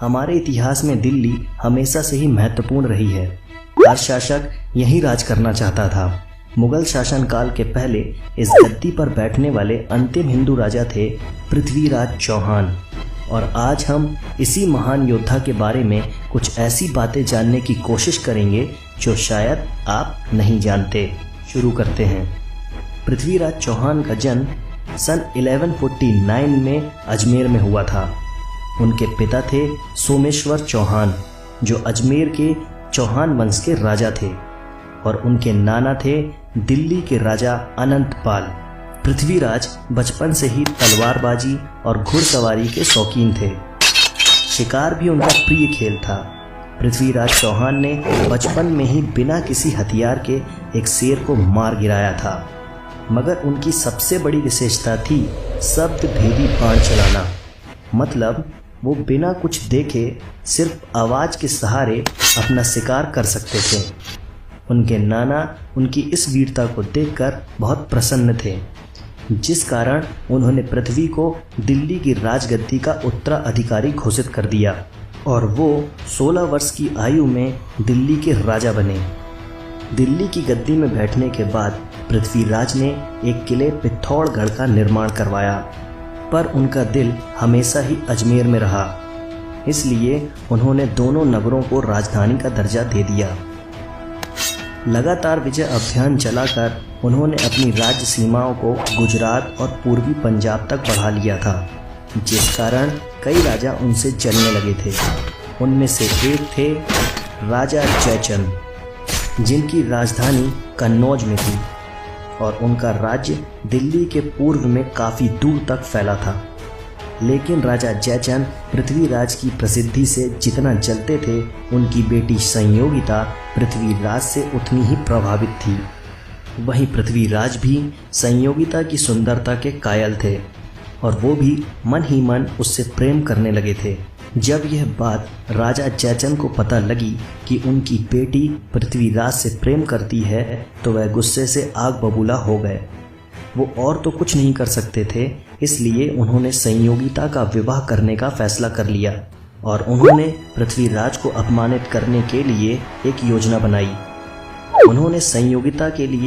हमारे इतिहास में दिल्ली हमेशा से ही महत्वपूर्ण रही है। हर शासक यहीं राज करना चाहता था। मुगल शासनकाल के पहले इस गद्दी पर बैठने वाले अंतिम हिंदू राजा थे पृथ्वीराज चौहान। और आज हम इसी महान योद्धा के बारे में कुछ ऐसी बातें जानने की कोशिश करेंगे जो शायद आप नहीं जानते। शुरू करते हैं। पृथ्वीराज चौहान का जन्म सन 1149 में अजमेर में हुआ था। उनके पिता थे सोमेश्वर चौहान, जो अजमेर के चौहान वंश के राजा थे, और उनके नाना थे दिल्ली के राजा अनंतपाल। पृथ्वीराज बचपन से ही तलवारबाजी और घुड़सवारी के शौकीन थे। शिकार भी उनका प्रिय खेल था। पृथ्वीराज चौहान ने बचपन में ही बिना किसी हथियार के एक शेर को मार गिराया था। मगर उनकी सबसे बड़ी विशेषता थी शब्द भेदी बाण चलाना। मतलब वो बिना कुछ देखे सिर्फ आवाज़ के सहारे अपना शिकार कर सकते थे। उनके नाना उनकी इस वीरता को देखकर बहुत प्रसन्न थे, जिस कारण उन्होंने पृथ्वी को दिल्ली की राजगद्दी का उत्तराधिकारी घोषित कर दिया और वो 16 वर्ष की आयु में दिल्ली के राजा बने। दिल्ली की गद्दी में बैठने के बाद पृथ्वीराज ने एक किले पिथौरागढ़ का निर्माण करवाया, पर उनका दिल हमेशा ही अजमेर में रहा। इसलिए उन्होंने दोनों नगरों को राजधानी का दर्जा दे दिया। लगातार विजय अभियान चलाकर उन्होंने अपनी राज्य सीमाओं को गुजरात और पूर्वी पंजाब तक बढ़ा लिया था, जिस कारण कई राजा उनसे जलने लगे थे। उनमें से एक थे राजा जयचंद, जिनकी राजधानी कन्नौज में थी और उनका राज्य दिल्ली के पूर्व में काफ़ी दूर तक फैला था। लेकिन राजा जयचंद पृथ्वीराज की प्रसिद्धि से जितना जलते थे, उनकी बेटी संयोगिता पृथ्वीराज से उतनी ही प्रभावित थी। वहीं पृथ्वीराज भी संयोगिता की सुंदरता के कायल थे और वो भी मन ही मन उससे प्रेम करने लगे थे। जब यह बात राजा जयचंद को पता लगी कि उनकी बेटी पृथ्वीराज से प्रेम करती है, तो वह गुस्से से आग बबूला हो गए। वो और तो कुछ नहीं कर सकते थे, इसलिए उन्होंने संयोगिता का विवाह करने का फैसला कर लिया और उन्होंने पृथ्वीराज को अपमानित करने के लिए एक योजना बनाई। उन्होंने संयोगिता के लिए